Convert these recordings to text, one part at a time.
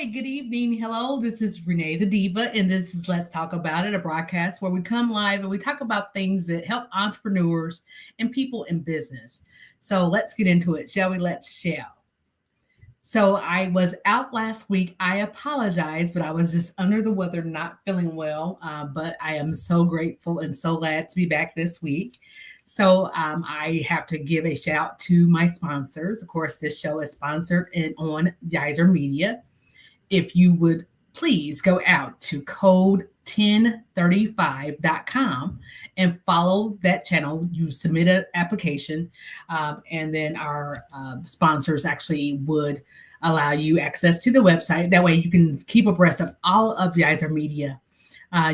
Hi, good evening. Hello, this is RenaeThaDiva, and this is Let's Talk About It, a broadcast where we come live and we talk about things that help entrepreneurs and people in business. So let's get into it, shall we? Let's shall. So I was out last week. I apologize, but I was just under the weather, not feeling well. But I am so grateful and so glad to be back this week. So I have to give a shout out to my sponsors. Of course, this show is sponsored on Yizer Media. If you would please go out to code1035.com and follow that channel. You submit an application, and then our sponsors actually would allow you access to the website. That way you can keep abreast of all of Yizer Media.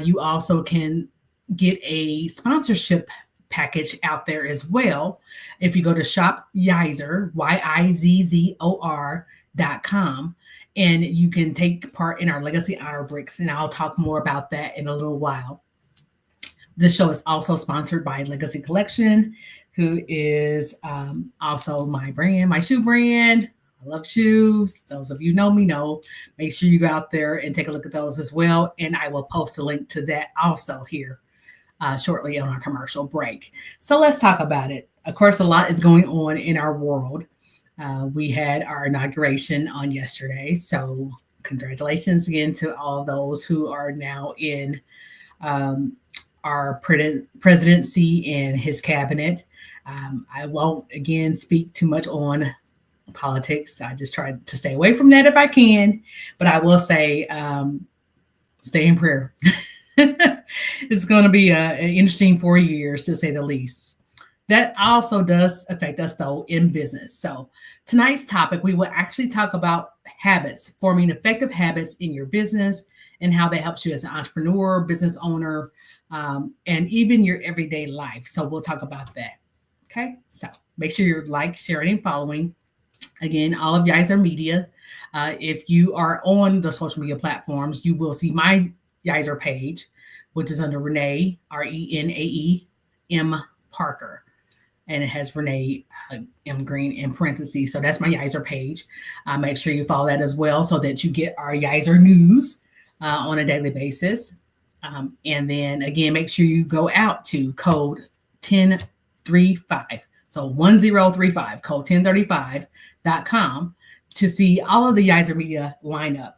You also can get a sponsorship package out there as well. If you go to shop Yizer, Yizzor.com, and you can take part in our Legacy Honor Bricks, and I'll talk more about that in a little while. This show is also sponsored by Legacy Collection, who is also my brand, my shoe brand. I love shoes. Those of you know me know. Make sure you go out there and take a look at those as well. And I will post a link to that also here shortly on our commercial break. So let's talk about it. Of course, a lot is going on in our world. We had our inauguration on yesterday. So congratulations again to all those who are now in our presidency and his cabinet. I won't again speak too much on politics. I just try to stay away from that if I can, but I will say stay in prayer. It's going to be an interesting 4 years to say the least. That also does affect us though in business. So tonight's topic, we will actually talk about habits, forming effective habits in your business and how that helps you as an entrepreneur, business owner, and even your everyday life. So we'll talk about that. Okay. So make sure you're like, sharing, and following. Again, all of Yizer Media. If you are on the social media platforms, you will see my Yizer page, which is under Renee, RenaeM Parker. And it has Renee M. Green in parentheses. So that's my Yizer page. Make sure you follow that as well so that you get our Yizer news on a daily basis. And then again, make sure you go out to code 1035. So 1035, code 1035.com to see all of the Yizer Media lineup.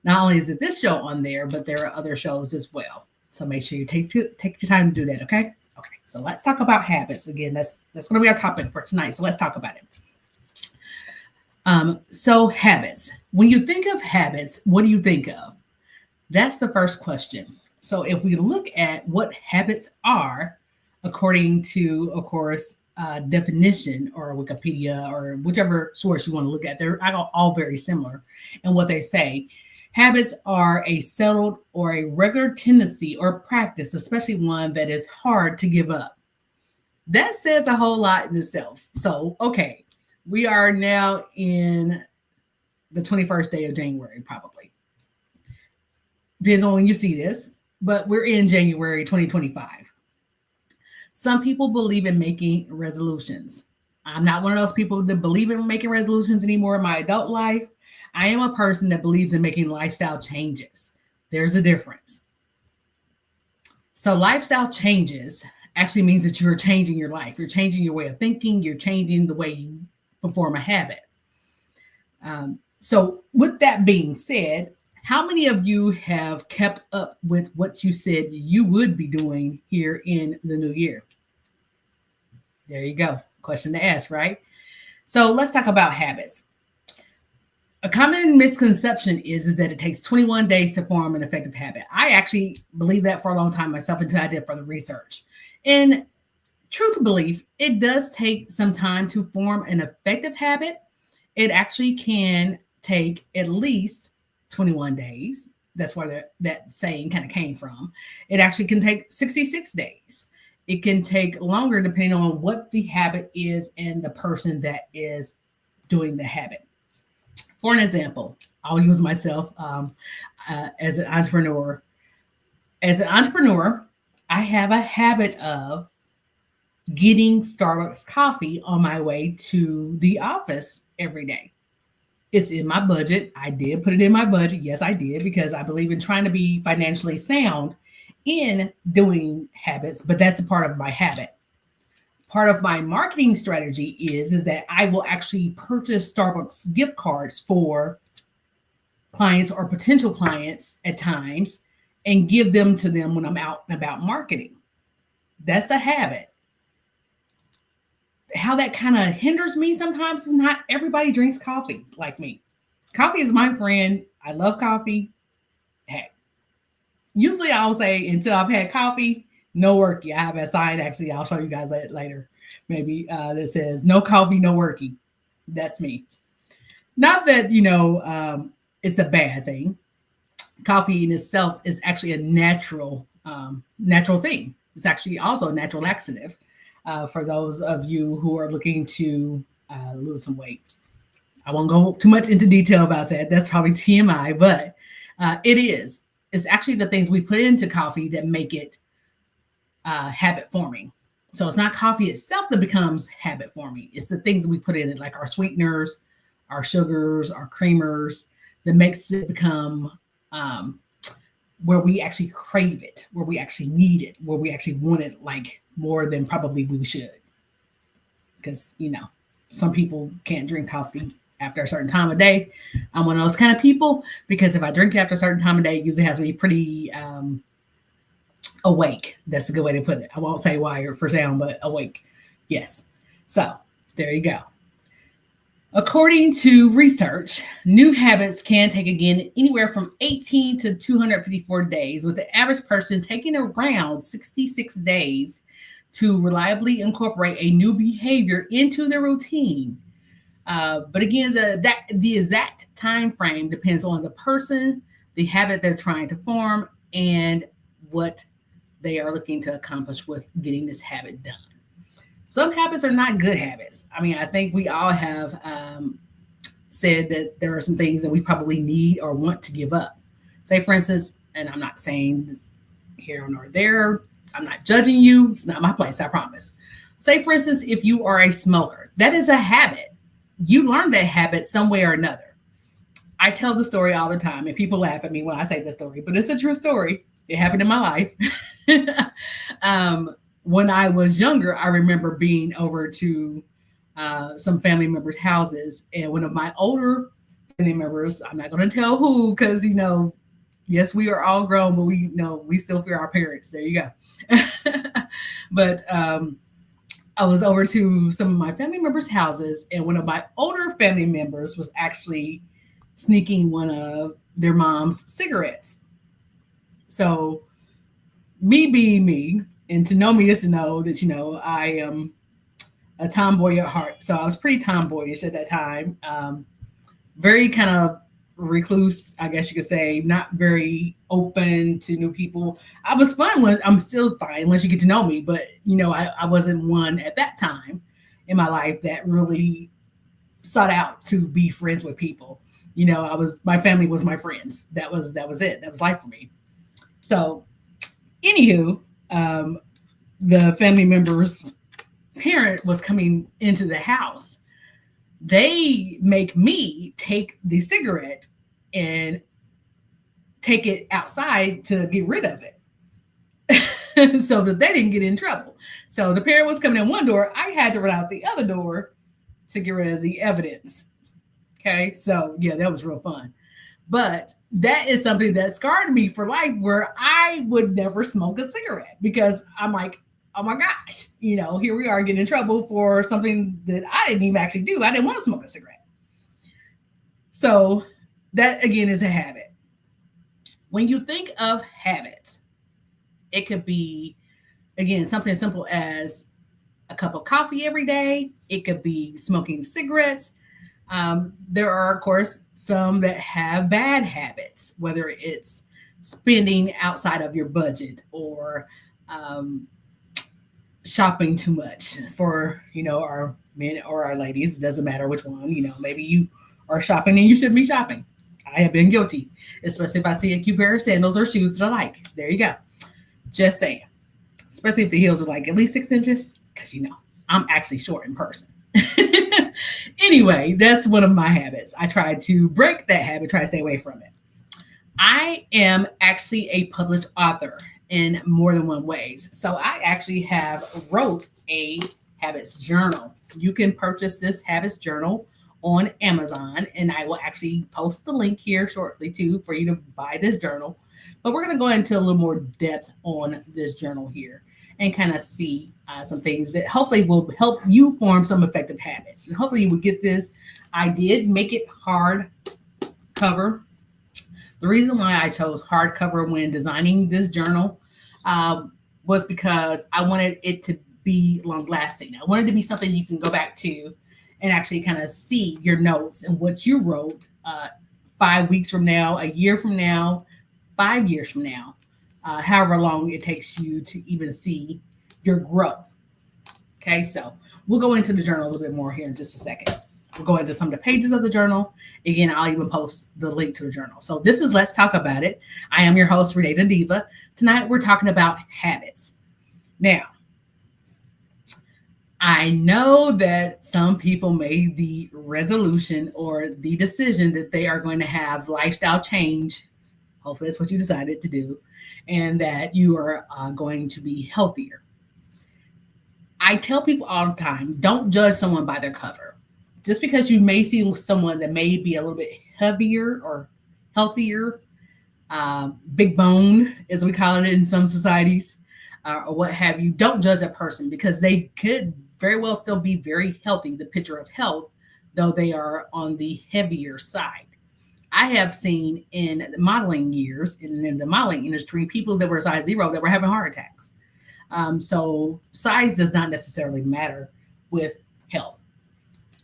Not only is it this show on there, but there are other shows as well. So make sure you take your time to do that, okay? Okay, so let's talk about habits. Again, that's going to be our topic for tonight. So let's talk about it. So habits. When you think of habits, what do you think of? That's the first question. So if we look at what habits are, according to, of course, definition or Wikipedia or whichever source you want to look at, they're all very similar. And what they say, habits are a settled or a regular tendency or practice, especially one that is hard to give up. That says a whole lot in itself. So, okay, we are now in the 21st day of January, probably. Depends on when you see this, but we're in January 2025. Some people believe in making resolutions. I'm not one of those people that believe in making resolutions anymore in my adult life. I am a person that believes in making lifestyle changes. There's a difference. So lifestyle changes actually means that you're changing your life. You're changing your way of thinking. You're changing the way you perform a habit. So with that being said, how many of you have kept up with what you said you would be doing here in the new year? There you go. Question to ask, right? So let's talk about habits. A common misconception is that it takes 21 days to form an effective habit. I actually believed that for a long time myself until I did further research. And true to belief, it does take some time to form an effective habit. It actually can take at least 21 days. That's where that saying kind of came from. It actually can take 66 days. It can take longer depending on what the habit is and the person that is doing the habit. For an example, I'll use myself as an entrepreneur. As an entrepreneur, I have a habit of getting Starbucks coffee on my way to the office every day. It's in my budget. I did put it in my budget. Yes, I did, because I believe in trying to be financially sound in doing habits, but that's a part of my habit. Part of my marketing strategy is that I will actually purchase Starbucks gift cards for clients or potential clients at times and give them to them when I'm out and about marketing. That's a habit. How that kind of hinders me sometimes is not everybody drinks coffee like me. Coffee is my friend. I love coffee. Heck, usually I'll say until I've had coffee, no worky. I have a sign, actually. I'll show you guys that later. Maybe that says no coffee, no worky. That's me. Not that, it's a bad thing. Coffee in itself is actually a natural thing. It's actually also a natural laxative for those of you who are looking to lose some weight. I won't go too much into detail about that. That's probably TMI, but it is. It's actually the things we put into coffee that make it habit forming. So it's not coffee itself that becomes habit forming. It's the things that we put in it, like our sweeteners, our sugars, our creamers, that makes it become where we actually crave it, where we actually need it, where we actually want it, like more than probably we should. Because, some people can't drink coffee after a certain time of day. I'm one of those kind of people, because if I drink after a certain time of day, it usually has to be pretty awake. That's a good way to put it. I won't say wired for sound, but awake. Yes. So there you go. According to research, new habits can take, again, anywhere from 18 to 254 days, with the average person taking around 66 days to reliably incorporate a new behavior into their routine. But again, the exact time frame depends on the person, the habit they're trying to form, and what they are looking to accomplish with getting this habit done. Some habits are not good habits. I mean, I think we all have said that there are some things that we probably need or want to give up. Say, for instance, and I'm not saying here nor there, I'm not judging you. It's not my place, I promise. Say, for instance, if you are a smoker, that is a habit. You learned that habit some way or another. I tell the story all the time, and people laugh at me when I say the story, but it's a true story. It happened in my life. When I was younger, I remember being over to some family members' houses, and one of my older family members, I'm not going to tell who, because, yes, we are all grown, but we still fear our parents. There you go. But I was over to some of my family members' houses, and one of my older family members was actually sneaking one of their mom's cigarettes. So me being me, and to know me is to know that, I am a tomboy at heart. So I was pretty tomboyish at that time. Very kind of recluse, I guess you could say, not very open to new people. I was fun I'm still fine once you get to know me, but I wasn't one at that time in my life that really sought out to be friends with people. My family was my friends. That was it. That was life for me. So anywho, the family member's parent was coming into the house. They make me take the cigarette and take it outside to get rid of it so that they didn't get in trouble. So the parent was coming in one door. I had to run out the other door to get rid of the evidence. Okay. So yeah, that was real fun. But that is something that scarred me for life, where I would never smoke a cigarette, because I'm like, oh my gosh, here we are getting in trouble for something that I didn't even actually do. I didn't want to smoke a cigarette. So that, again, is a habit. When you think of habits, it could be, again, something as simple as a cup of coffee every day. It could be smoking cigarettes. There are, of course, some that have bad habits, whether it's spending outside of your budget or shopping too much for, our men or our ladies. It doesn't matter which one. Maybe you are shopping and you shouldn't be shopping. I have been guilty, especially if I see a cute pair of sandals or shoes that I like. There you go. Just saying. Especially if the heels are like at least 6 inches, because, I'm actually short in person. Anyway, that's one of my habits. I try to break that habit, try to stay away from it. I am actually a published author in more than one ways. So I actually have wrote a habits journal. You can purchase this habits journal on Amazon, and I will actually post the link here shortly too for you to buy this journal. But we're going to go into a little more depth on this journal here and kind of see some things that hopefully will help you form some effective habits. And hopefully you will get this. I did make it hard cover. The reason why I chose hardcover when designing this journal was because I wanted it to be long lasting. I wanted to be something you can go back to and actually kind of see your notes and what you wrote 5 weeks from now, a year from now, 5 years from now, however long it takes you to even see your growth. Okay, so we'll go into the journal a little bit more here in just a second. We'll go into some of the pages of the journal. Again, I'll even post the link to the journal. So this is Let's Talk About It. I am your host, RenaeThaDiva. Tonight, we're talking about habits. Now, I know that some people made the resolution or the decision that they are going to have lifestyle change. Hopefully that's what you decided to do, and that you are going to be healthier. I tell people all the time, don't judge someone by their cover. Just because you may see someone that may be a little bit heavier or healthier, big bone, as we call it in some societies, or what have you, don't judge that person because they could very well still be very healthy, the picture of health, though they are on the heavier side. I have seen in the modeling years, in the modeling industry, people that were size 0 that were having heart attacks. So size does not necessarily matter with health.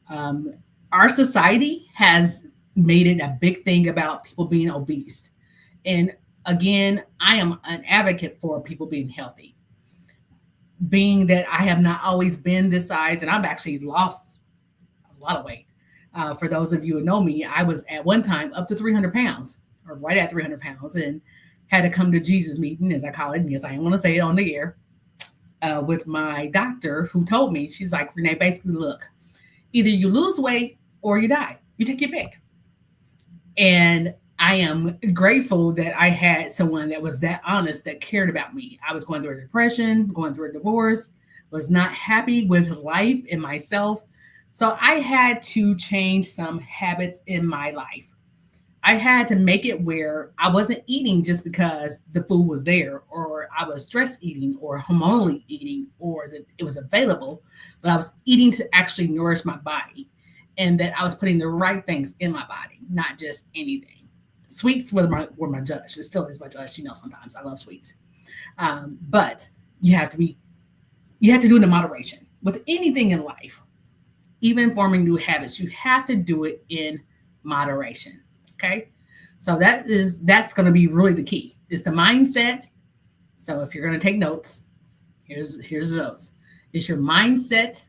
Our society has made it a big thing about people being obese. And again, I am an advocate for people being healthy. Being that I have not always been this size, and I've actually lost a lot of weight. For those of you who know me, I was at one time up to 300 pounds, or right at 300 pounds, and had to come to Jesus meeting, as I call it. And yes, I am going to say it on the air, with my doctor who told me, she's like, Renee, basically, look, either you lose weight or you die. You take your pick. And I am grateful that I had someone that was that honest, that cared about me. I was going through a depression, going through a divorce, was not happy with life and myself. So I had to change some habits in my life. I had to make it where I wasn't eating just because the food was there, or I was stress eating, or hormonally eating, or that it was available, but I was eating to actually nourish my body, and that I was putting the right things in my body, not just anything. Sweets were my judge. It still is my judge. Sometimes I love sweets, but you have to do it in moderation with anything in life. Even forming new habits, you have to do it in moderation. Okay, so that's going to be really the key. It's the mindset. So if you're going to take notes, here's the notes. It's your mindset,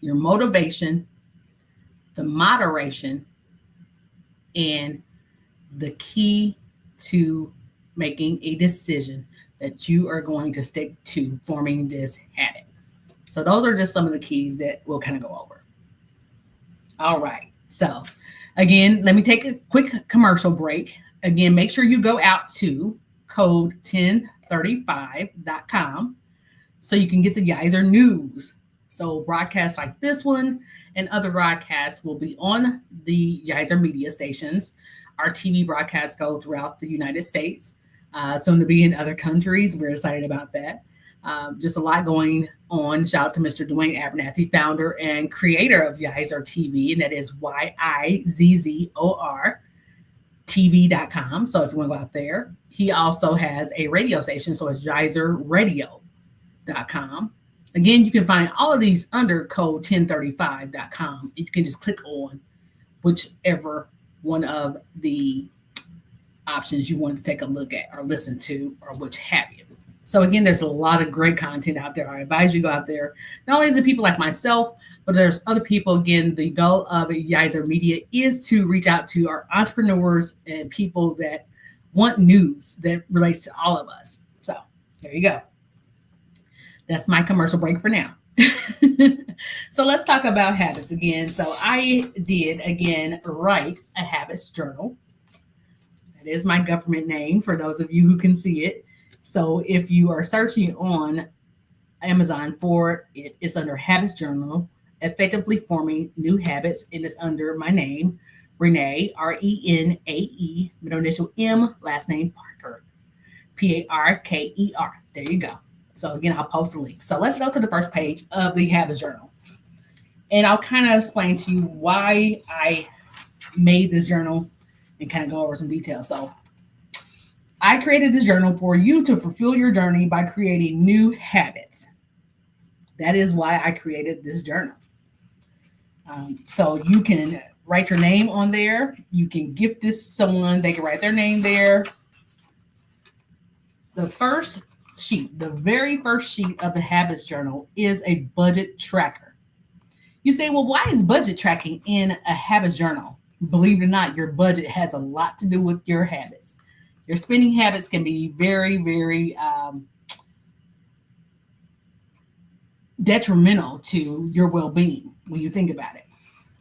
your motivation, the moderation, and the key to making a decision that you are going to stick to forming this habit. So those are just some of the keys that we'll kind of go over. All right, so again, let me take a quick commercial break. Again, make sure you go out to code 1035.com so you can get the Yizer news. So broadcasts like this one and other broadcasts will be on the Yizer media stations. Our TV broadcasts go throughout the United States, soon to be in other countries. We're excited about that. Just a lot going on. Shout out to Mr. Dwayne Abernathy, founder and creator of Yizer TV, and that is YIZZOR TV.com. So if you want to go out there, he also has a radio station, so it's YizerRadio.com. Again, you can find all of these under code 1035.com. You can just click on whichever one of the options you want to take a look at or listen to or which have you. So again, there's a lot of great content out there. I advise you go out there. Not only is it people like myself, but there's other people. Again, the goal of Yizer Media is to reach out to our entrepreneurs and people that want news that relates to all of us. So there you go. That's my commercial break for now. So let's talk about habits again. So I did again write a habits journal. That is my government name for those of you who can see it. So if you are searching on Amazon for it, it's under Habits Journal, Effectively Forming New Habits, and it's under my name, Renee, Renae, middle initial M, last name Parker, Parker. There you go. So again, I'll post a link. So let's go to the first page of the Habits Journal. And I'll kind of explain to you why I made this journal and kind of go over some details. So I created this journal for you to fulfill your journey by creating new habits. That is why I created this journal. So you can write your name on there. You can gift this to someone. They can write their name there. The first sheet, the very first sheet of the habits journal is a budget tracker. You say, well, why is budget tracking in a habits journal? Believe it or not, your budget has a lot to do with your habits. Your spending habits can be very, very detrimental to your well-being when you think about it.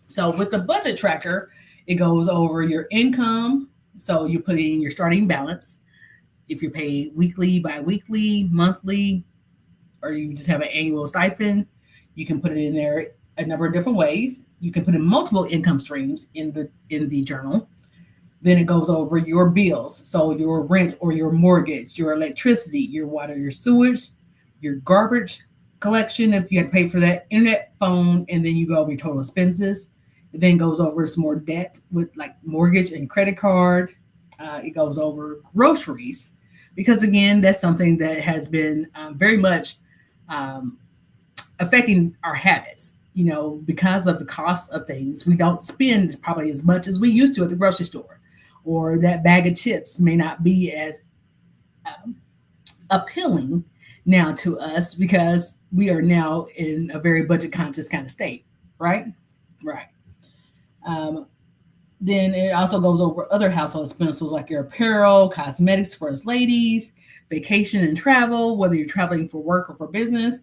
So with the budget tracker, it goes over your income. So you put in your starting balance. If you're paid weekly, bi-weekly, monthly, or you just have an annual stipend, you can put it in there a number of different ways. You can put in multiple income streams in the journal. Then it goes over your bills. So your rent or your mortgage, your electricity, your water, your sewage, your garbage collection, if you had to pay for that, internet, phone, and then you go over your total expenses. It then goes over some more debt with like mortgage and credit card. It goes over groceries because again, that's something that has been very much affecting our habits. You know, because of the cost of things, we don't spend probably as much as we used to at the grocery store, or that bag of chips may not be as appealing now to us because we are now in a very budget conscious kind of state, right? Right. Then it also goes over other household expenses like your apparel, cosmetics for us ladies, vacation and travel, whether you're traveling for work or for business.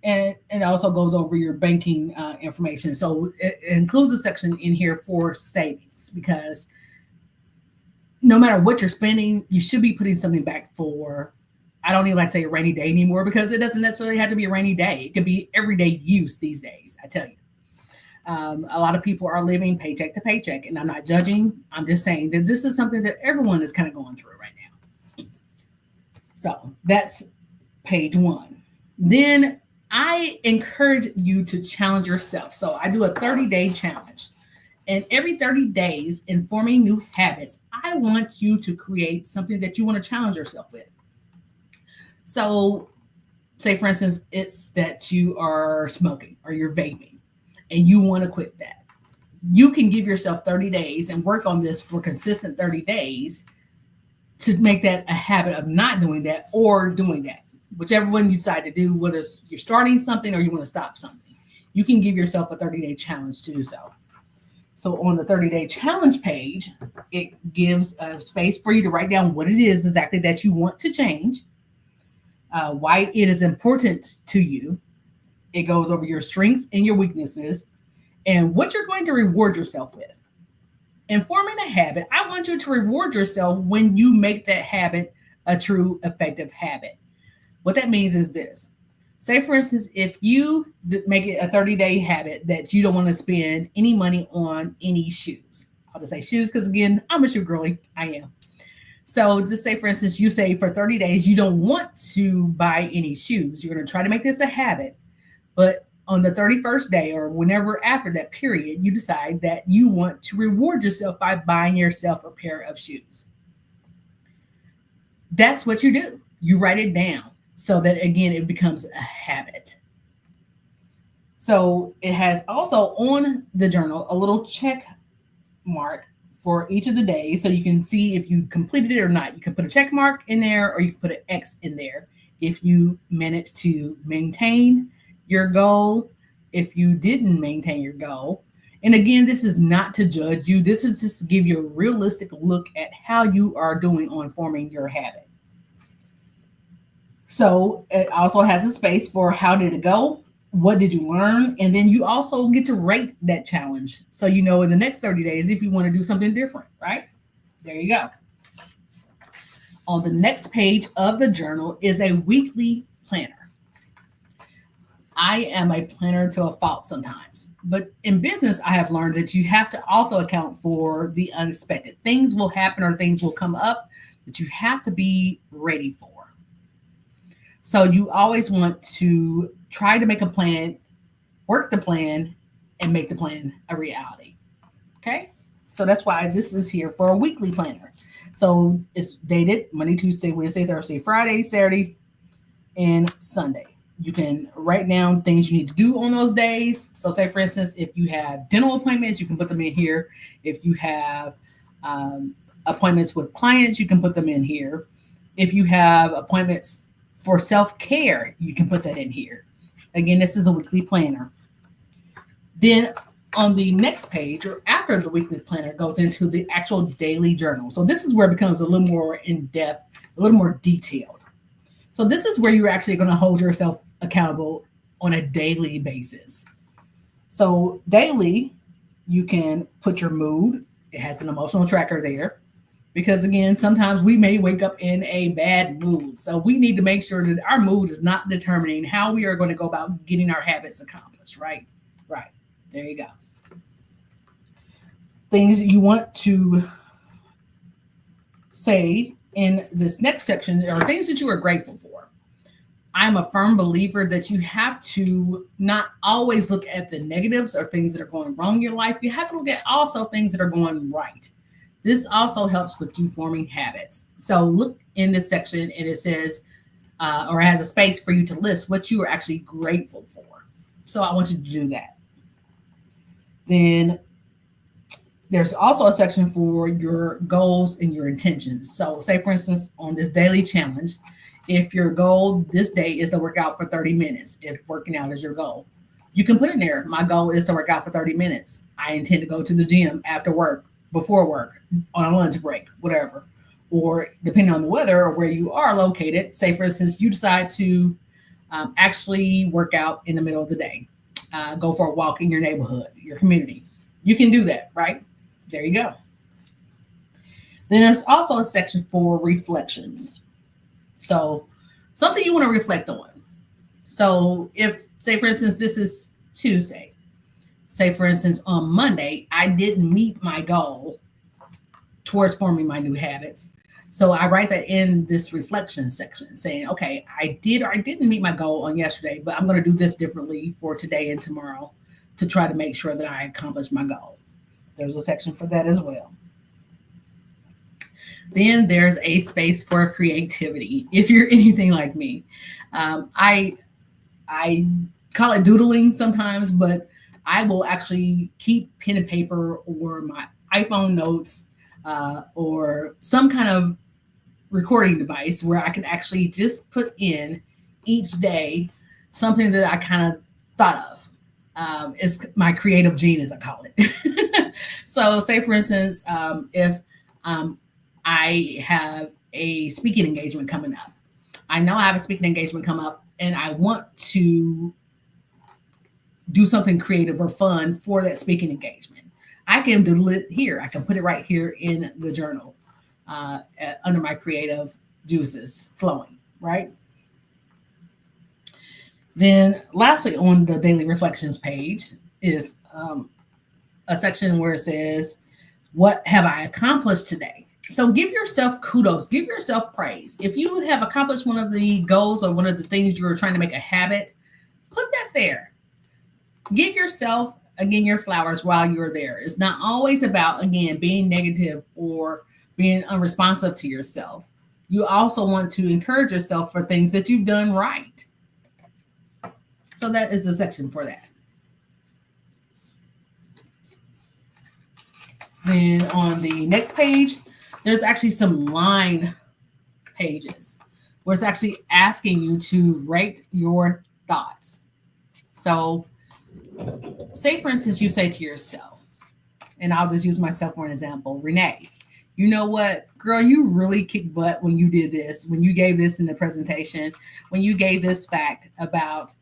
And it also goes over your banking information. So it includes a section in here for savings because no matter what you're spending, you should be putting something back for, I don't even like to say a rainy day anymore because it doesn't necessarily have to be a rainy day. It could be everyday use these days, I tell you. A lot of people are living paycheck to paycheck, and I'm not judging. I'm just saying that this is something that everyone is kind of going through right now. So that's page one. Then I encourage you to challenge yourself. So I do a 30-day challenge. And every 30 days in forming new habits, I want you to create something that you want to challenge yourself with. So say, for instance, it's that you are smoking or you're vaping and you want to quit that. You can give yourself 30 days and work on this for consistent 30 days to make that a habit of not doing that or doing that. Whichever one you decide to do, whether it's you're starting something or you want to stop something, you can give yourself a 30-day challenge to do so. So on the 30-day challenge page, it gives a space for you to write down what it is exactly that you want to change, why it is important to you. It goes over your strengths and your weaknesses and what you're going to reward yourself with. In forming a habit, I want you to reward yourself when you make that habit a true effective habit. What that means is this. Say, for instance, if you make it a 30-day habit that you don't want to spend any money on any shoes. I'll just say shoes because, again, I'm a shoe girly. I am. So just say, for instance, you say for 30 days, you don't want to buy any shoes. You're going to try to make this a habit. But on the 31st day or whenever after that period, you decide that you want to reward yourself by buying yourself a pair of shoes. That's what you do. You write it down so that, again, it becomes a habit. So it has also on the journal a little check mark for each of the days so you can see if you completed it or not. You can put a check mark in there or you can put an X in there if you managed to maintain your goal, if you didn't maintain your goal. And again, this is not to judge you. This is just to give you a realistic look at how you are doing on forming your habit. So it also has a space for how did it go? what did you learn? And then you also get to rate that challenge. So you know in the next 30 days if you want to do something different, right? There you go. On the next page of the journal is a weekly planner. I am a planner to a fault sometimes, but in business, I have learned that you have to also account for the unexpected. Things will happen or things will come up that you have to be ready for. So you always want to try to make a plan, work the plan, and make the plan a reality. Okay? So that's why this is here for a weekly planner. So it's dated Monday, Tuesday, Wednesday, Thursday, Friday, Saturday, and Sunday. You can write down things you need to do on those days. So say, for instance, if you have dental appointments, you can put them in here. If you have appointments with clients, you can put them in here. If you have appointments for self-care, you can put that in here. Again, this is a weekly planner. Then on the next page, or after the weekly planner, goes into the actual daily journal. So this is where it becomes a little more in-depth, a little more detailed. So this is where you're actually going to hold yourself accountable on a daily basis. So daily, you can put your mood. It has an emotional tracker there. Because again, sometimes we may wake up in a bad mood. So we need to make sure that our mood is not determining how we are going to go about getting our habits accomplished, right? Right. There you go. Things that you want to say in this next section are things that you are grateful for. I'm a firm believer that you have to not always look at the negatives or things that are going wrong in your life. You have to look at also things that are going right. This also helps with you forming habits. So look in this section and it says, or has a space for you to list what you are actually grateful for. So I want you to do that. Then there's also a section for your goals and your intentions. So say, for instance, on this daily challenge, if your goal this day is to work out for 30 minutes, if working out is your goal, you can put in there, my goal is to work out for 30 minutes. I intend to go to the gym after work, before work, on a lunch break, whatever. Or depending on the weather or where you are located, say, for instance, you decide to actually work out in the middle of the day, go for a walk in your neighborhood, your community. You can do that, right? There you go. Then there's also a section for reflections. So something you want to reflect on. So if, say, for instance, this is Tuesday. Say, for instance, on Monday, I didn't meet my goal towards forming my new habits. So I write that in this reflection section saying, okay, I did or I didn't meet my goal on yesterday, but I'm going to do this differently for today and tomorrow to try to make sure that I accomplish my goal. There's a section for that as well. Then there's a space for creativity. If you're anything like me, I call it doodling sometimes, but I will actually keep pen and paper or my iPhone notes or some kind of recording device where I can actually just put in each day something that I kind of thought of. It's my creative gene, as I call it. So say, for instance, if I have a speaking engagement coming up. I know I have a speaking engagement come up and I want to do something creative or fun for that speaking engagement. I can doodle it here. I can put it right here in the journal under my creative juices flowing, right? Then lastly, on the daily reflections page is a section where it says, what have I accomplished today? So give yourself kudos, give yourself praise. If you have accomplished one of the goals or one of the things you're trying to make a habit, put that there. Give yourself, again, your flowers while you're there. It's not always about, again, being negative or being unresponsive to yourself. You also want to encourage yourself for things that you've done right. So that is a section for that. Then on the next page, there's actually some line pages where it's actually asking you to rate your thoughts. So say, for instance, you say to yourself, and I'll just use myself for an example, Renee, you know what, girl, you really kicked butt when you did this, when you gave this in the presentation, when you gave this fact about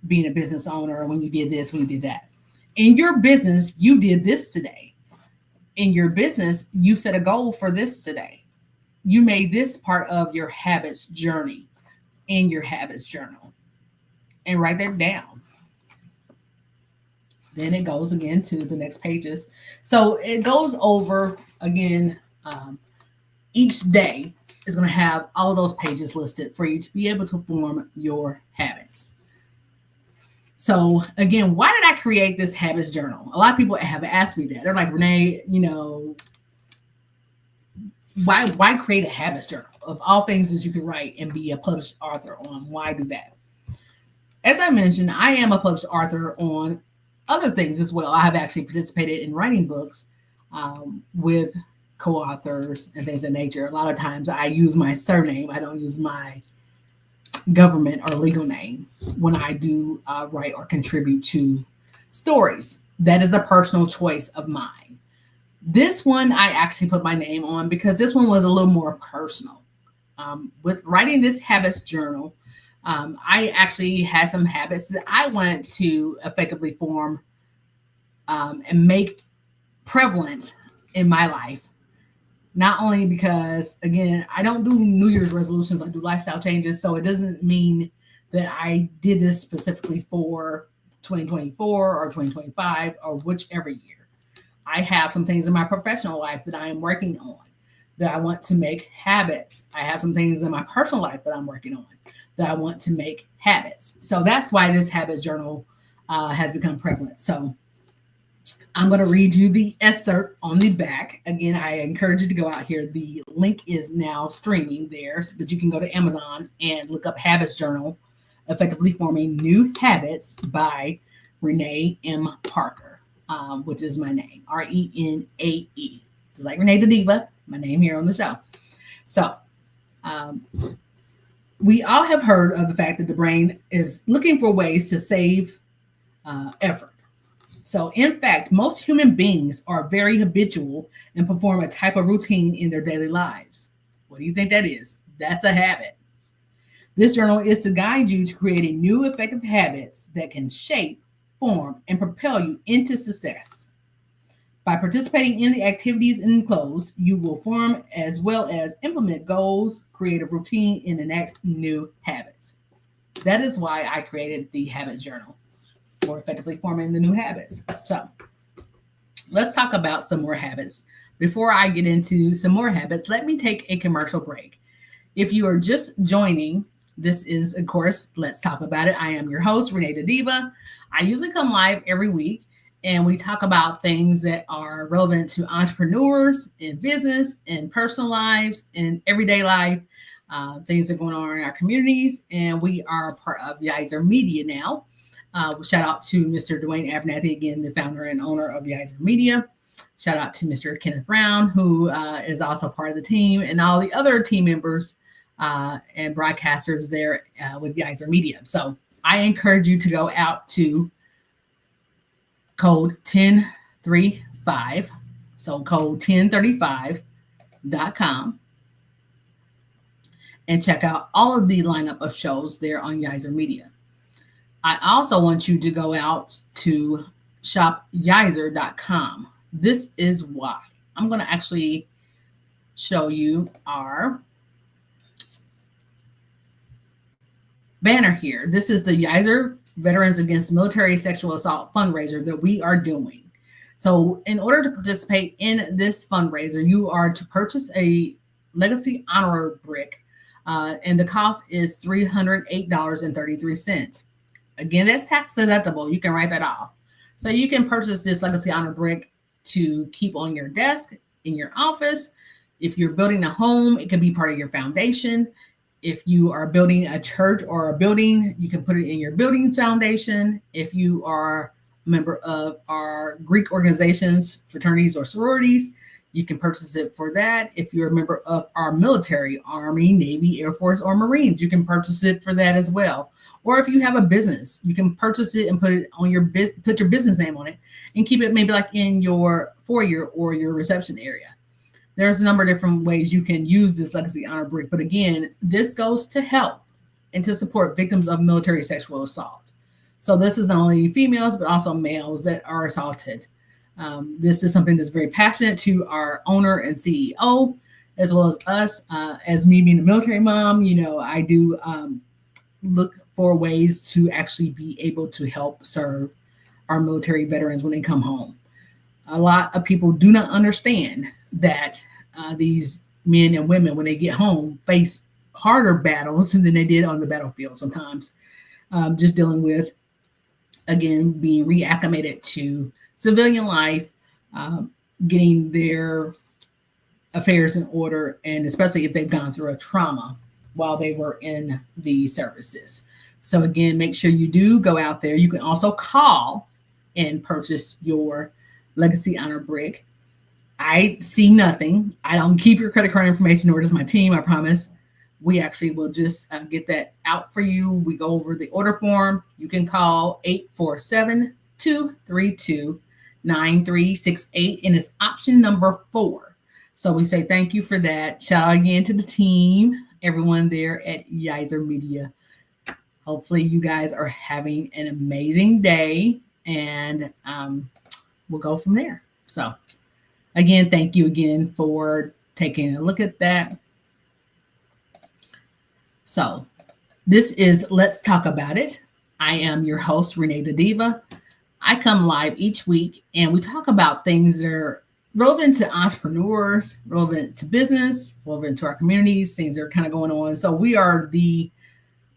being a business owner, when you did this, when you did that. In your business, you did this today. In your business, you set a goal for this today. You made this part of your habits journey in your habits journal, and write that down. Then it goes again to the next pages. So it goes over again. Each day is going to have all of those pages listed for you to be able to form your habits. So again, why did I create this habits journal? A lot of people have asked me that. They're like, Renee, why create a habits journal of all things that you can write and be a published author on? Why do that? As I mentioned, I am a published author on other things as well. I have actually participated in writing books with co-authors and things of nature. A lot of times I use my surname. I don't use my government or legal name when I do write or contribute to stories. That is a personal choice of mine. This one I actually put my name on because this one was a little more personal. With writing this habits journal, I actually had some habits that I wanted to effectively form and make prevalent in my life. Not only because, again, I don't do New Year's resolutions, I do lifestyle changes. So it doesn't mean that I did this specifically for 2024 or 2025 or whichever year. I have some things in my professional life that I am working on that I want to make habits. I have some things in my personal life that I'm working on that I want to make habits. So that's why this habits journal has become prevalent. So I'm going to read you the excerpt on the back. Again, I encourage you to go out here. The link is now streaming there, but you can go to Amazon and look up Habits Journal, Effectively Forming New Habits by Renee M. Parker, which is my name, Renae. Just like RenaeThaDiva, my name here on the show. So we all have heard of the fact that the brain is looking for ways to save effort. So in fact, most human beings are very habitual and perform a type of routine in their daily lives. What do you think that is? That's a habit. This journal is to guide you to creating new effective habits that can shape, form, and propel you into success. By participating in the activities enclosed, you will form as well as implement goals, create a routine, and enact new habits. That is why I created the Habits Journal, for effectively forming the new habits. So let's talk about some more habits. Before I get into some more habits, let me take a commercial break. If you are just joining, this is, of course, Let's Talk About It. I am your host, RenaeThaDiva. I usually come live every week, and we talk about things that are relevant to entrepreneurs in business, in personal lives, in everyday life, things that are going on in our communities. And we are part of Yizer Media now. Shout out to Mr. Dwayne Abernathy, again, the founder and owner of Yizer Media. Shout out to Mr. Kenneth Brown, who is also part of the team, and all the other team members and broadcasters there with Yizer Media. So I encourage you to go out to code 1035, so code 1035.com, and check out all of the lineup of shows there on Yizer Media. I also want you to go out to shopyizer.com. This is why. I'm going to actually show you our banner here. This is the Yizer Veterans Against Military Sexual Assault fundraiser that we are doing. So in order to participate in this fundraiser, you are to purchase a Legacy Honor Brick, and the cost is $308.33. Again, that's tax deductible. You can write that off. So you can purchase this Legacy Honor Brick to keep on your desk, in your office. If you're building a home, it could be part of your foundation. If you are building a church or a building, you can put it in your building's foundation. If you are a member of our Greek organizations, fraternities, or sororities, you can purchase it for that. If you're a member of our military, Army, Navy, Air Force, or Marines, you can purchase it for that as well. Or if you have a business, you can purchase it and put it on your put your business name on it and keep it maybe like in your foyer or your reception area. There's a number of different ways you can use this Legacy Honor Brick. But again, this goes to help and to support victims of military sexual assault. So this is not only females, but also males that are assaulted. This is something that's very passionate to our owner and CEO, as well as us. As me being a military mom, I do look for ways to actually be able to help serve our military veterans when they come home. A lot of people do not understand that these men and women, when they get home, face harder battles than they did on the battlefield sometimes. Just dealing with, again, being reacclimated to civilian life, getting their affairs in order, and especially if they've gone through a trauma while they were in the services. So again, make sure you do go out there. You can also call and purchase your Legacy Honor Brick. I see nothing. I don't keep your credit card information, nor does my team, I promise. We actually will just get that out for you. We go over the order form. You can call 847-232-9368, and it's option number 4. So we say thank you for that. Shout out again to the team, everyone there at Yizer Media. Hopefully you guys are having an amazing day, and we'll go from there. So again, thank you again for taking a look at that. So this is Let's Talk About It. I am your host, RenaeThaDiva. I come live each week and we talk about things that are relevant to entrepreneurs, relevant to business, relevant to our communities, things that are kind of going on. So we are the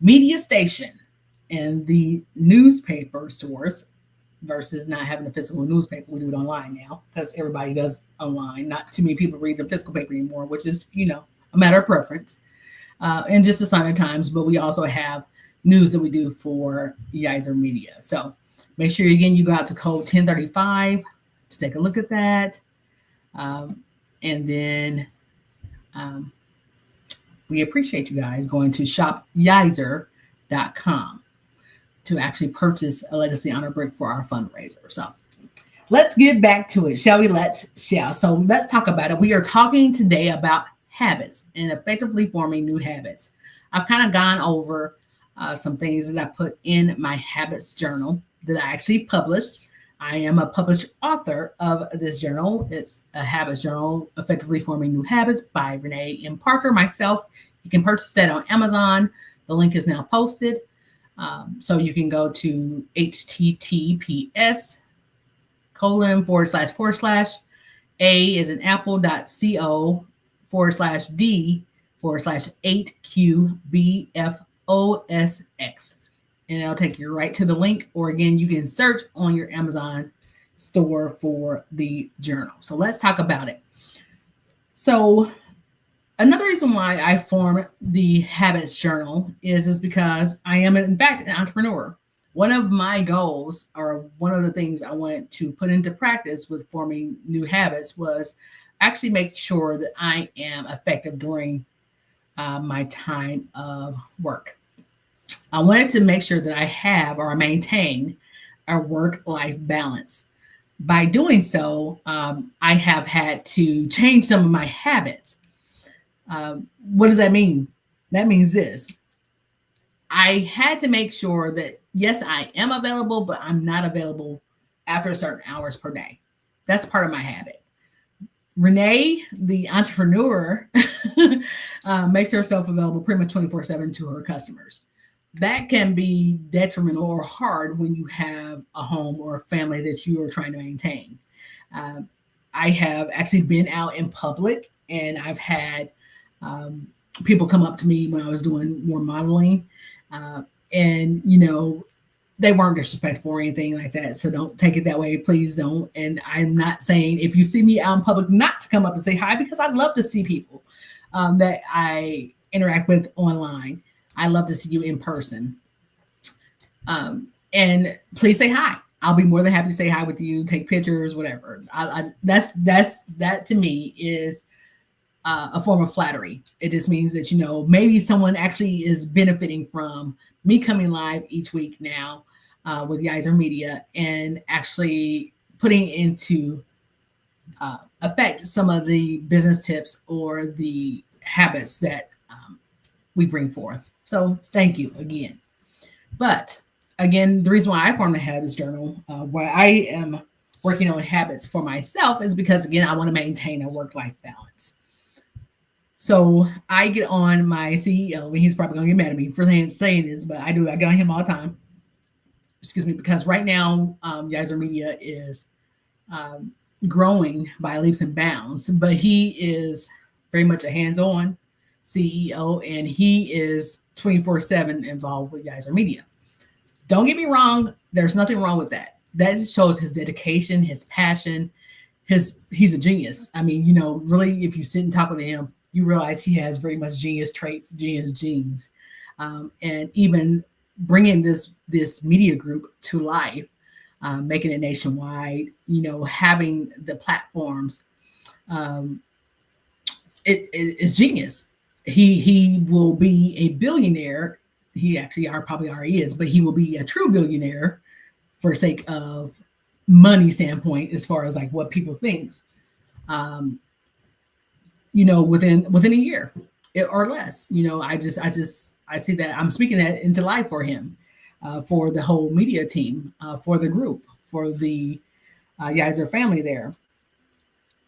media station and the newspaper source versus not having a physical newspaper. We do it online now because everybody does online. Not too many people read the physical paper anymore, which is, a matter of preference. And just the sign of times, but we also have news that we do for Yizer Media. So make sure, again, you go out to code 1035 to take a look at that. And then we appreciate you guys going to shopyizer.com to actually purchase a Legacy Honor Brick for our fundraiser. So let's get back to it, shall we? So let's talk about it. We are talking today about habits and effectively forming new habits. I've kind of gone over some things that I put in my habits journal that I actually published. I am a published author of this journal. It's a habits journal, Effectively Forming New Habits by Renee M. Parker, myself. You can purchase that on Amazon. The link is now posted. So you can go to https://a is an apple.co/d/8QBFOSX. And it'll take you right to the link. Or again, you can search on your Amazon store for the journal. So let's talk about it. So another reason why I formed the habits journal is because I am, in fact, an entrepreneur. One of my goals, or one of the things I wanted to put into practice with forming new habits, was actually make sure that I am effective during my time of work. I wanted to make sure that I have or maintain a work-life balance. By doing so, I have had to change some of my habits. What does that mean? That means this. I had to make sure that, yes, I am available, but I'm not available after certain hours per day. That's part of my habit. Renee, the entrepreneur, makes herself available pretty much 24/7 to her customers. That can be detrimental or hard when you have a home or a family that you are trying to maintain. I have actually been out in public, and I've had people come up to me when I was doing more modeling, and they weren't disrespectful or anything like that. So don't take it that way. Please don't. And I'm not saying if you see me out in public not to come up and say hi, because I'd love to see people that I interact with online. I love to see you in person. And please say hi. I'll be more than happy to say hi with you, take pictures, whatever. That to me is a form of flattery. It just means that, maybe someone actually is benefiting from me coming live each week now with Yizer Media and actually putting into effect some of the business tips or the habits that we bring forth. So thank you again. But again, the reason why I formed the habits journal, why I am working on habits for myself, is because again, I want to maintain a work-life balance. So I get on my CEO, and he's probably gonna get mad at me for saying this, but I do. I get on him all the time. Excuse me, because right now, Yizer Media is um, growing by leaps and bounds, but he is very much a hands-on CEO, and he is 24/7 involved with Yizer Media. Don't get me wrong, there's nothing wrong with that. That just shows his dedication, his passion, he's a genius. I mean, really, if you sit and talk with him, you realize he has very much genius traits, genius genes, and even bringing this media group to life, making it nationwide. Having the platforms, um, it's genius. He will be a billionaire. He actually probably already is, but he will be a true billionaire for sake of money standpoint, as far as like what people thinks, um, within a year or less. I see that I'm speaking that into life for him, for the whole media team, for the group, for the Yizer family there.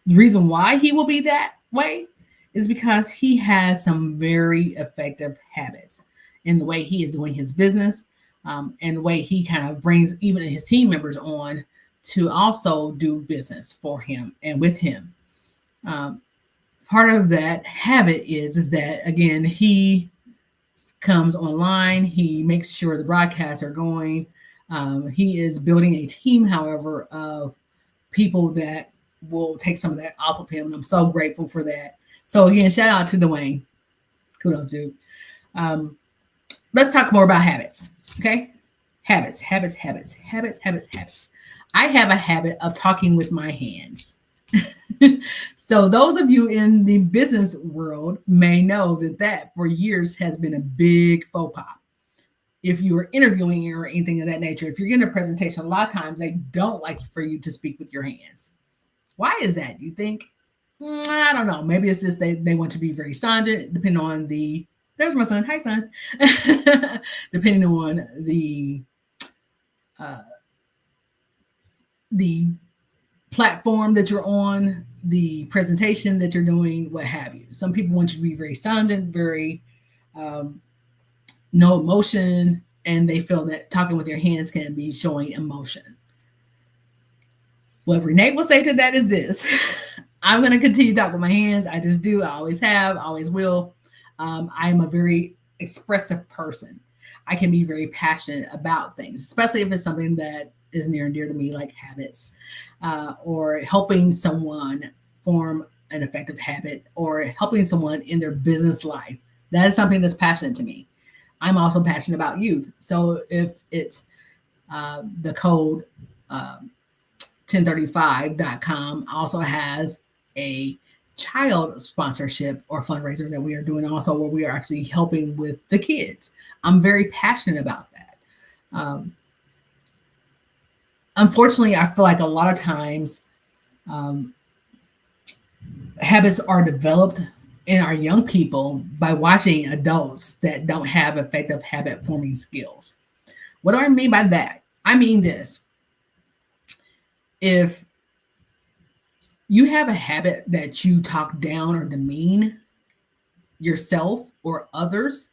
The reason why he will be that way is because he has some very effective habits in the way he is doing his business, and the way he kind of brings even his team members on to also do business for him and with him. Um, Part of that habit is that again he comes online, he makes sure the broadcasts are going. He is building a team, however, of people that will take some of that off of him, and I'm so grateful for that. So again, shout out to Dwayne. Kudos, dude. Um, let's talk more about habits. Okay. Habits. I have a habit of talking with my hands. So those of you in the business world may know that for years has been a big faux pas. If you are interviewing or anything of that nature, if you're getting a presentation, a lot of times they don't like for you to speak with your hands. Why is that? Do you think? I don't know. Maybe it's just they want to be very silent, depending on the. There's my son. Hi, son. Depending on uh, the platform that you're on, the presentation that you're doing, what have you. Some people want you to be very silent, very um, no emotion, and they feel that talking with your hands can be showing emotion. What Renee will say to that is this: I'm going to continue to talk with my hands. I just do. I always have, always will. I'm a very expressive person. I can be very passionate about things, especially if it's something that is near and dear to me, like habits, or helping someone form an effective habit, or helping someone in their business life. That is something that's passionate to me. I'm also passionate about youth. So if it's the code 1035.com also has a child sponsorship or fundraiser that we are doing also, where we are actually helping with the kids. I'm very passionate about that. Unfortunately, I feel like a lot of times habits are developed in our young people by watching adults that don't have effective habit forming skills. What do I mean by that? I mean this. If you have a habit that you talk down or demean yourself or others,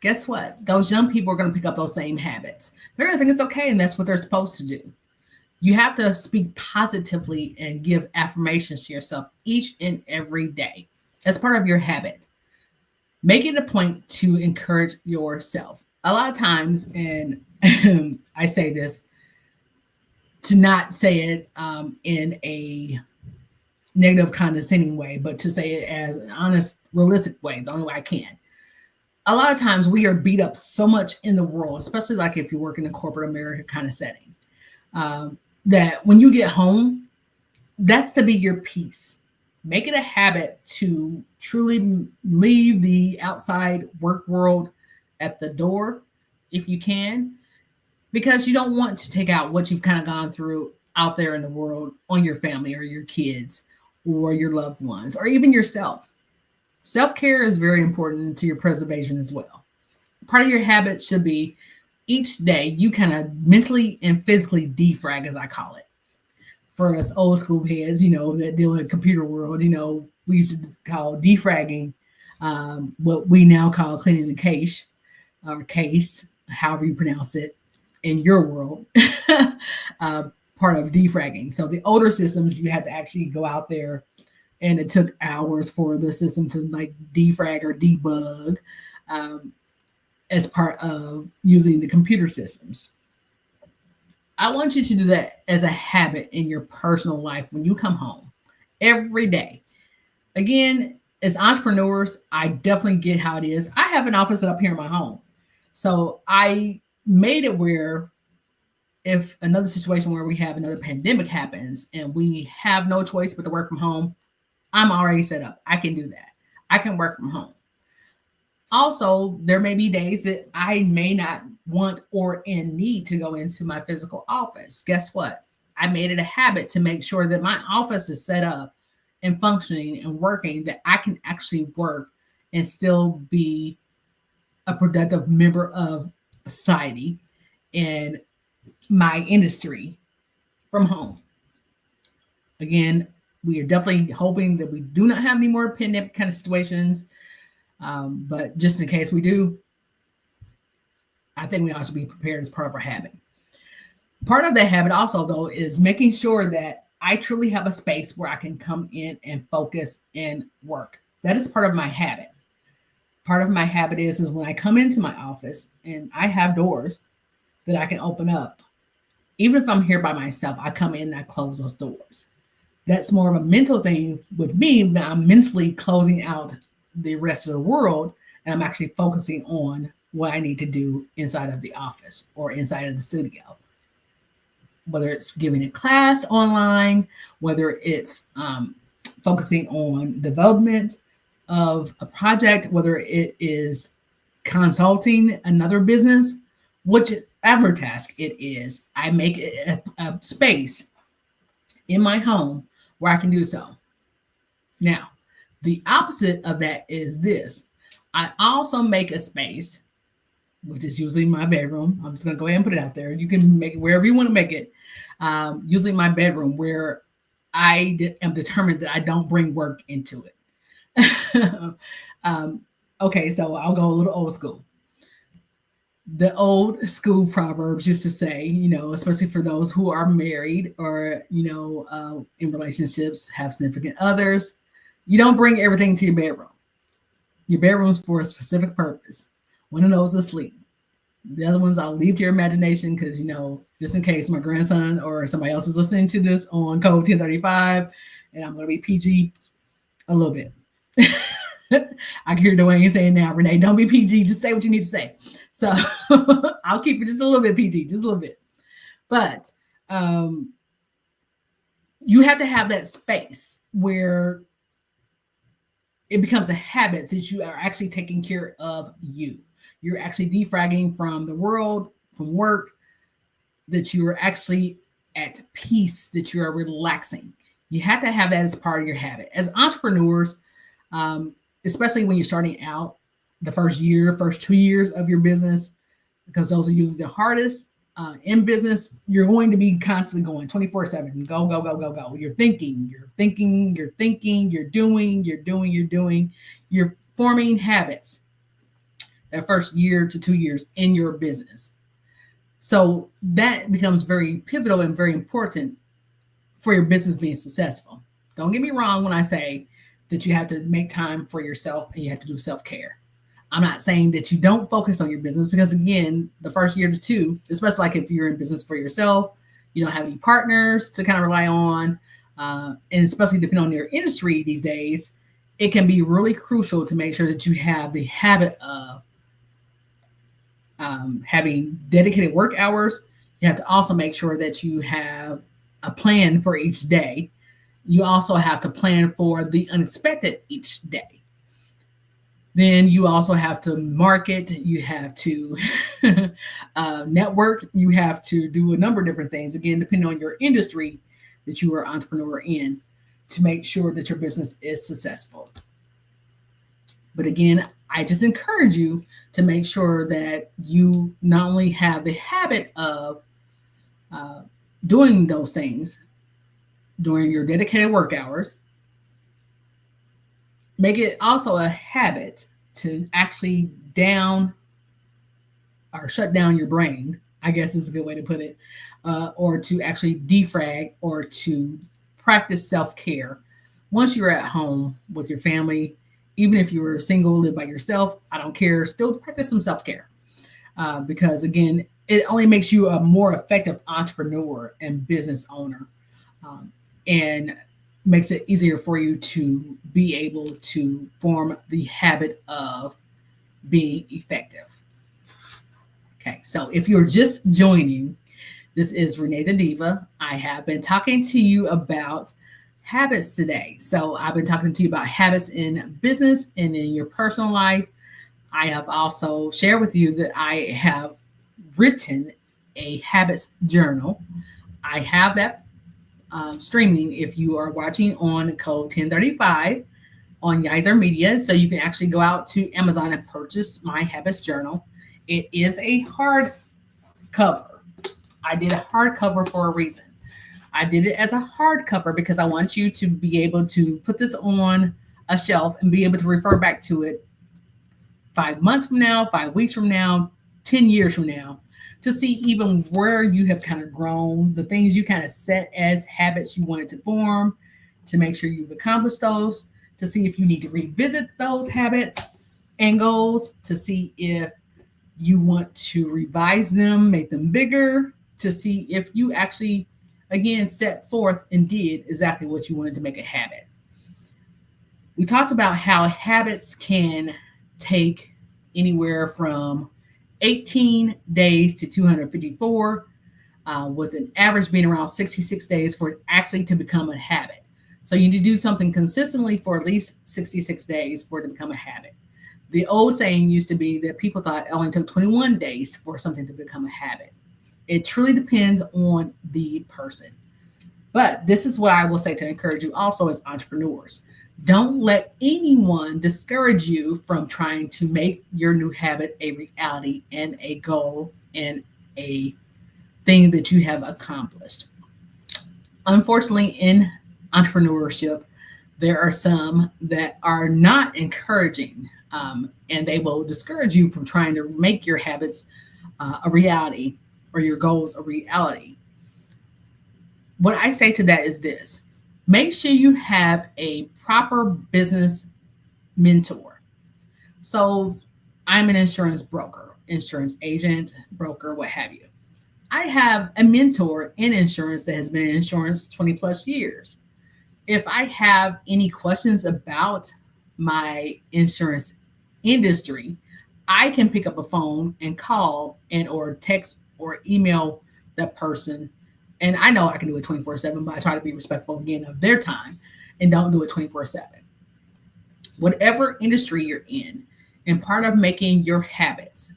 guess what? Those young people are going to pick up those same habits. They're going to think it's okay, and that's what they're supposed to do. You have to speak positively and give affirmations to yourself each and every day as part of your habit. Make it a point to encourage yourself. A lot of times, and I say this to not say it in a negative, condescending way, but to say it as an honest, realistic way, the only way I can. A lot of times we are beat up so much in the world, especially like if you work in a corporate America kind of setting, that when you get home, that's to be your peace. Make it a habit to truly leave the outside work world at the door if you can, because you don't want to take out what you've kind of gone through out there in the world on your family or your kids or your loved ones or even yourself. Self-care is very important to your preservation as well. Part of your habit should be each day you kind of mentally and physically defrag, as I call it. For us old school heads, that deal in the computer world, we used to call defragging what we now call cleaning the cache or case, however you pronounce it in your world, part of defragging. So the older systems, you had to actually go out there and it took hours for the system to like defrag or debug as part of using the computer systems. I want you to do that as a habit in your personal life when you come home every day. Again, as entrepreneurs, I definitely get how it is. I have an office up here in my home. So I made it where if another situation where we have another pandemic happens and we have no choice but to work from home, I'm already set up. I can do that. I can work from home. Also, there may be days that I may not want or in need to go into my physical office. Guess what? I made it a habit to make sure that my office is set up and functioning and working, that I can actually work and still be a productive member of society and my industry from home. Again, we are definitely hoping that we do not have any more pandemic kind of situations. But just in case we do, I think we ought to be prepared as part of our habit. Part of that habit also, though, is making sure that I truly have a space where I can come in and focus and work. That is part of my habit. Part of my habit is when I come into my office and I have doors that I can open up. Even if I'm here by myself, I come in and I close those doors. That's more of a mental thing with me. I'm mentally closing out the rest of the world, and I'm actually focusing on what I need to do inside of the office or inside of the studio. Whether it's giving a class online, whether it's focusing on development of a project, whether it is consulting another business, whichever task it is, I make it a space in my home where I can do so. Now, the opposite of that is this. I also make a space, which is usually my bedroom. I'm just going to go ahead and put it out there. You can make it wherever you want to make it. Usually my bedroom, where I am determined that I don't bring work into it. Okay, so I'll go a little old school. The old school proverbs used to say, especially for those who are married or, in relationships, have significant others, you don't bring everything to your bedroom. Your bedroom's for a specific purpose. One of those is sleep. The other ones I'll leave to your imagination because, just in case my grandson or somebody else is listening to this on code 1035, and I'm going to be PG a little bit. I can hear Dwayne saying now, Renee, don't be PG, just say what you need to say. So I'll keep it just a little bit PG, just a little bit. But you have to have that space where it becomes a habit that you are actually taking care of you. You're actually defragging from the world, from work, that you're actually at peace, that you're relaxing. You have to have that as part of your habit. As entrepreneurs, especially when you're starting out, the first 2 years of your business, because those are usually the hardest in business, you're going to be constantly going 24/7. Go, go, go, go, go. You're thinking, you're doing. You're forming habits that first year to 2 years in your business. So that becomes very pivotal and very important for your business being successful. Don't get me wrong when I say that you have to make time for yourself and you have to do self-care. I'm not saying that you don't focus on your business, because again, the first year to two, especially like if you're in business for yourself, you don't have any partners to kind of rely on. And especially depending on your industry these days, it can be really crucial to make sure that you have the habit of having dedicated work hours. You have to also make sure that you have a plan for each day. You also have to plan for the unexpected each day. Then you also have to market, you have to network, you have to do a number of different things, again, depending on your industry that you are an entrepreneur in, to make sure that your business is successful. But again, I just encourage you to make sure that you not only have the habit of uh, doing those things during your dedicated work hours, make it also a habit to actually down or shut down your brain, I guess is a good way to put it, or to actually defrag or to practice self care once you're at home with your family. Even if you're single, live by yourself, I don't care, still practice some self care, because again, it only makes you a more effective entrepreneur and business owner, and makes it easier for you to be able to form the habit of being effective. Okay, so if you're just joining, this is RenaeThaDiva. I have been talking to you about habits today. So I've been talking to you about habits in business and in your personal life. I have also shared with you that I have written a habits journal. I have that streaming if you are watching on code 1035 on Yizer Media. So you can actually go out to Amazon and purchase my habits journal. It is a hard cover. I did a hardcover for a reason. I did it as a hardcover because I want you to be able to put this on a shelf and be able to refer back to it 5 months from now, 5 weeks from now, 10 years from now, to see even where you have kind of grown, the things you kind of set as habits you wanted to form, to make sure you've accomplished those, to see if you need to revisit those habits and goals, to see if you want to revise them, make them bigger, to see if you actually, again, set forth and did exactly what you wanted to make a habit. We talked about how habits can take anywhere from 18 days to 254, with an average being around 66 days for it actually to become a habit. So you need to do something consistently for at least 66 days for it to become a habit. The old saying used to be that people thought it only took 21 days for something to become a habit. It truly depends on the person. But this is what I will say to encourage you also as entrepreneurs. Don't let anyone discourage you from trying to make your new habit a reality and a goal and a thing that you have accomplished. Unfortunately, in entrepreneurship, there are some that are not encouraging, and they will discourage you from trying to make your habits a reality or your goals a reality. What I say to that is this: make sure you have a proper business mentor. So I'm an insurance broker, insurance agent, broker, what have you. I have a mentor in insurance that has been in insurance 20 plus years. If I have any questions about my insurance industry, I can pick up a phone and call and or text or email that person. And I know I can do it 24/7, but I try to be respectful again of their time and don't do it 24/7. Whatever industry you're in, and part of making your habits,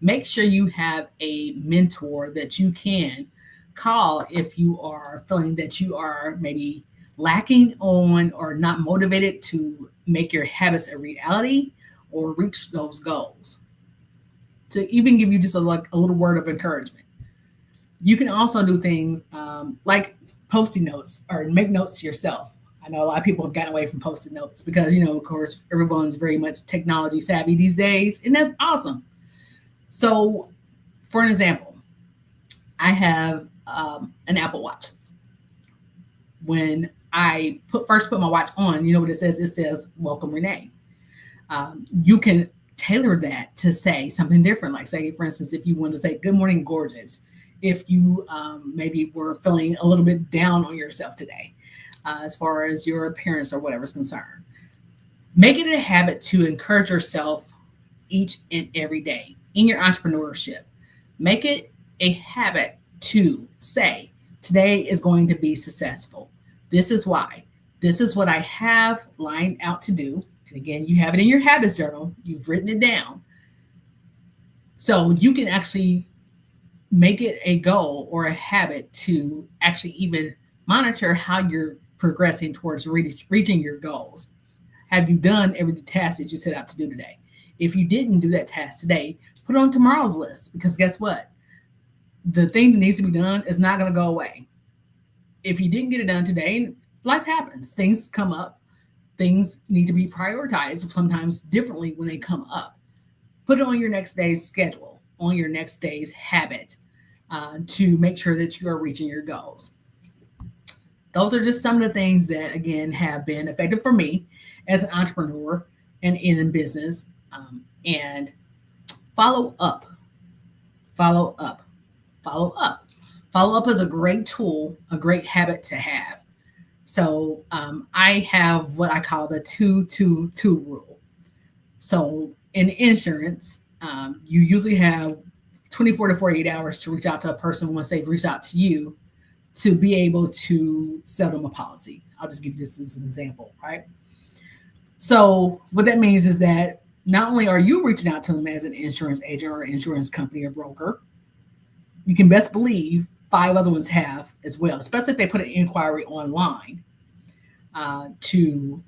make sure you have a mentor that you can call if you are feeling that you are maybe lacking on or not motivated to make your habits a reality or reach those goals. To even give you just a little word of encouragement. You can also do things like posting notes or make notes to yourself. I know a lot of people have gotten away from post-it notes because, of course, everyone's very much technology savvy these days, and that's awesome. So, for an example, I have an Apple Watch. When I first put my watch on, you know what it says? It says, "Welcome, Renee." You can tailor that to say something different. Like, say, for instance, if you want to say, "Good morning, gorgeous," if you maybe were feeling a little bit down on yourself today, as far as your appearance or whatever is concerned. Make it a habit to encourage yourself each and every day in your entrepreneurship. Make it a habit to say, today is going to be successful. This is why. This is what I have lined out to do. And again, you have it in your habits journal. You've written it down. So you can actually make it a goal or a habit to actually even monitor how you're progressing towards reaching your goals. Have you done every task that you set out to do today? If you didn't do that task today, put it on tomorrow's list, because guess what? The thing that needs to be done is not going to go away. If you didn't get it done today, life happens. Things come up. Things need to be prioritized sometimes differently when they come up. Put it on your next day's schedule, on your next day's habit, to make sure that you are reaching your goals. Those are just some of the things that, again, have been effective for me as an entrepreneur and in business. And follow up. Follow up. Follow up. Follow up is a great tool, a great habit to have. So I have what I call the 2-2-2 rule. So in insurance, you usually have 24 to 48 hours to reach out to a person once they've reached out to you to be able to sell them a policy. I'll just give you this as an example, right? So what that means is that not only are you reaching out to them as an insurance agent or insurance company or broker, you can best believe 5 other ones have as well, especially if they put an inquiry online to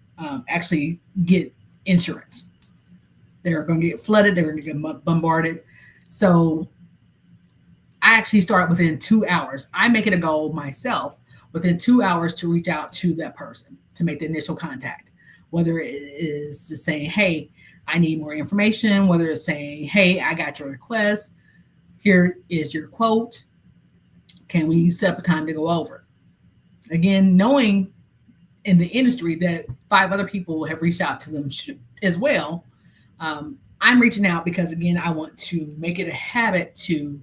actually get insurance. They're going to get flooded. They're going to get bombarded. So I actually start within 2 hours. I make it a goal myself within 2 hours to reach out to that person, to make the initial contact, whether it is just saying, hey, I need more information, whether it's saying, hey, I got your request. Here is your quote. Can we set up a time to go over? Again, knowing in the industry that 5 other people have reached out to them as well, I'm reaching out because, again, I want to make it a habit to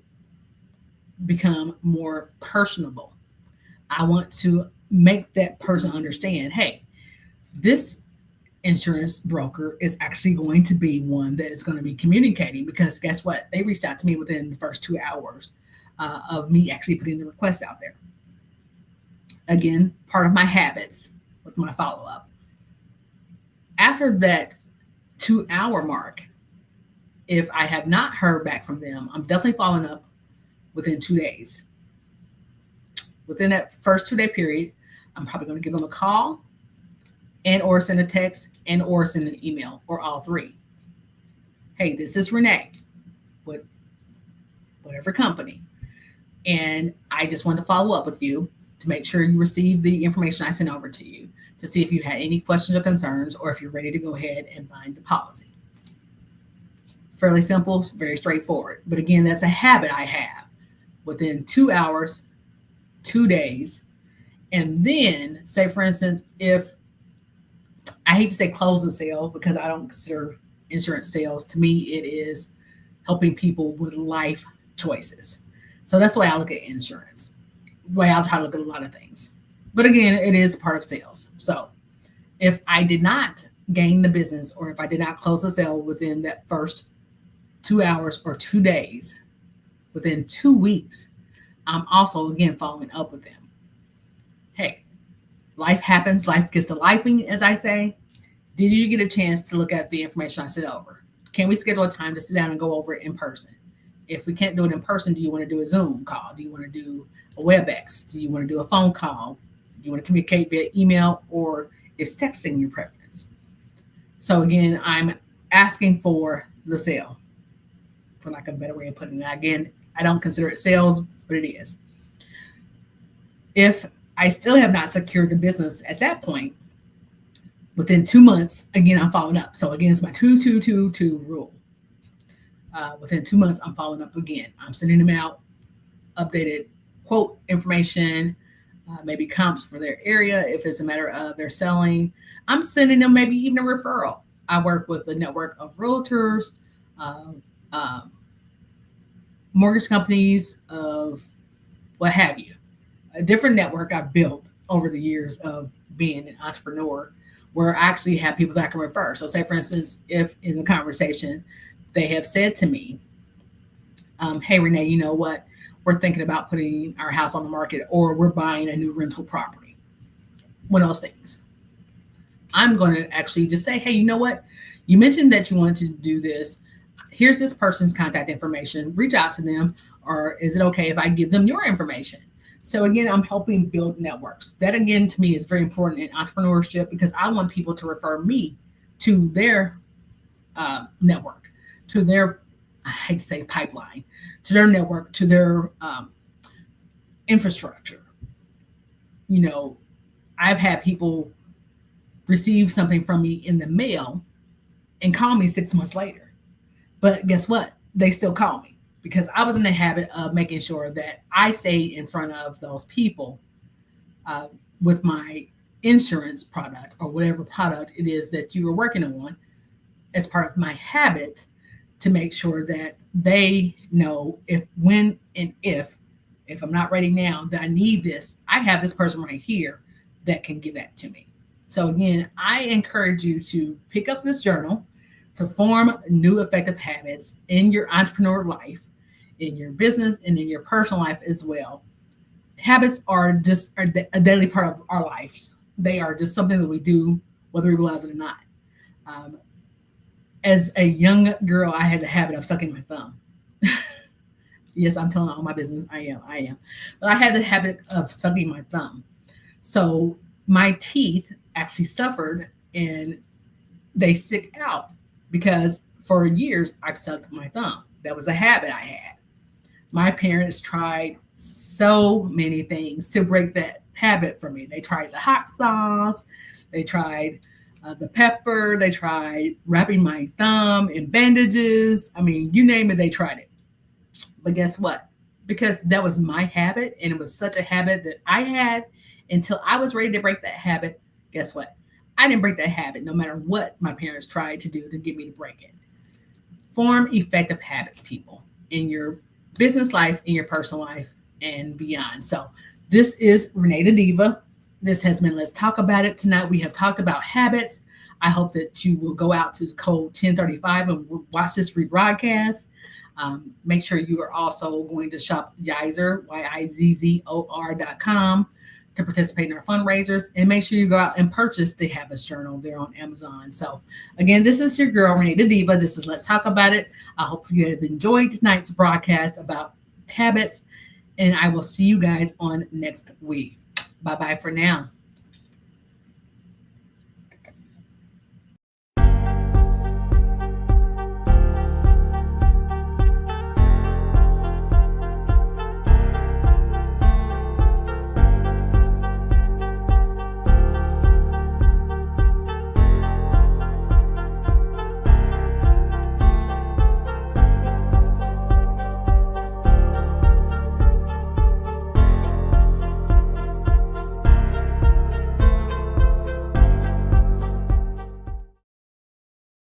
become more personable. I want to make that person understand, hey, this insurance broker is actually going to be one that is going to be communicating, because guess what? They reached out to me within the first 2 hours of me actually putting the request out there. Again, part of my habits with my follow-up. After that 2 hour mark, if I have not heard back from them, I'm definitely following up within 2 days. Within that first 2 day period, I'm probably going to give them a call and or send a text and or send an email, or all 3. Hey, this is Renee with whatever company. And I just want to follow up with you to make sure you receive the information I sent over to you, to see if you had any questions or concerns, or if you're ready to go ahead and bind the policy. Fairly simple, very straightforward. But again, that's a habit I have within 2 hours, 2 days. And then, say, for instance, if I hate to say close the sale, because I don't consider insurance sales. To me, it is helping people with life choices. So that's the way I look at insurance, the way I'll try to look at a lot of things. But again, it is part of sales. So if I did not gain the business, or if I did not close the sale within that first 2 hours or 2 days, within 2 weeks, I'm also, again, following up with them. Hey, life happens. Life gets to lifing, as I say. Did you get a chance to look at the information I sent over? Can we schedule a time to sit down and go over it in person? If we can't do it in person, do you want to do a Zoom call? Do you want to do a WebEx? Do you want to do a phone call? Do you want to communicate via email, or is texting your preference? So again, I'm asking for the sale, for lack of a better way of putting it. Again, I don't consider it sales, but it is. If I still have not secured the business at that point, within 2 months, again, I'm following up. So again, it's my 2-2-2-2 rule. Within 2 months, I'm following up again. I'm sending them out updated quote information, maybe comps for their area. If it's a matter of they're selling, I'm sending them maybe even a referral. I work with a network of realtors, mortgage companies, of what have you. A different network I've built over the years of being an entrepreneur, where I actually have people that I can refer. So say, for instance, if in the conversation they have said to me, hey, Renee, you know what? We're thinking about putting our house on the market, or we're buying a new rental property. One of those things. I'm going to actually just say, hey, you know what? You mentioned that you wanted to do this. Here's this person's contact information. Reach out to them. Or is it okay if I give them your information? So again, I'm helping build networks. That, again, to me is very important in entrepreneurship, because I want people to refer me to their network, to their, I hate to say pipeline, to their network, to their infrastructure. You know, I've had people receive something from me in the mail and call me 6 months later. But guess what? They still call me because I was in the habit of making sure that I stayed in front of those people uh, with my insurance product or whatever product it is that you were working on as part of my habit to make sure that they know if, when, and if I'm not ready now, that I need this, I have this person right here that can give that to me. So again, I encourage you to pick up this journal to form new effective habits in your entrepreneur life, in your business, and in your personal life as well. Habits are just a daily part of our lives. They are just something that we do, whether we realize it or not. Um, as a young girl, I had the habit of sucking my thumb. Yes, I'm telling all my business. I am. But I had the habit of sucking my thumb. So my teeth actually suffered and they stick out because for years I sucked my thumb. That was a habit I had. My parents tried so many things to break that habit for me. They tried the hot sauce, they tried the pepper, they tried wrapping my thumb in bandages. I mean, you name it, they tried it. But guess what? Because that was my habit and it was such a habit that I had until I was ready to break that habit. Guess what? I didn't break that habit no matter what my parents tried to do to get me to break it. Form effective habits, people, in your business life, in your personal life, and beyond. So this is RenaeThaDiva. This has been Let's Talk About It. Tonight we have talked about habits. I hope that you will go out to code 1035 and watch this rebroadcast. Make sure you are also going to shop Yizzor, YIZZOR.com, to participate in our fundraisers. And make sure you go out and purchase the Habits Journal there on Amazon. So again, this is your girl, RenaeThaDiva. This is Let's Talk About It. I hope you have enjoyed tonight's broadcast about habits. And I will see you guys on next week. Bye-bye for now.